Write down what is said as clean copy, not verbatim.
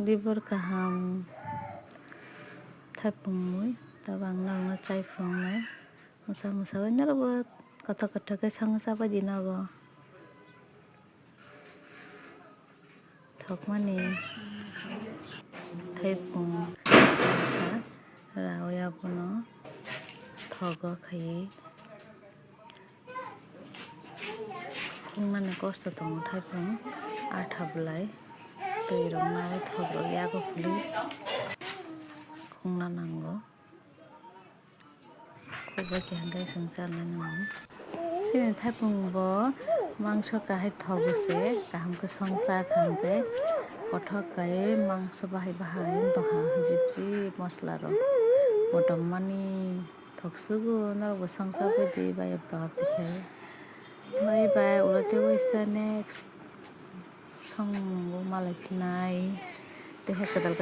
liver kaham thapung mui tabang na chai phung nai musa na ro kata ke sangsa ba dinago thok mani thapung raoya puno thogo khai khungmane kosto tong thapung athablai tei rong na thogo yago phuli khungna nango khoba kyangai sangsa nango sini thapung bo mangso kahai thoguse kaham ke sangsa khangte kothok kai mangso bahai dongha jibji masla ro bodom mani thoksugo na bo sangsa ko di bai prap dikhai bye ulote waisa next song malai nai te kadal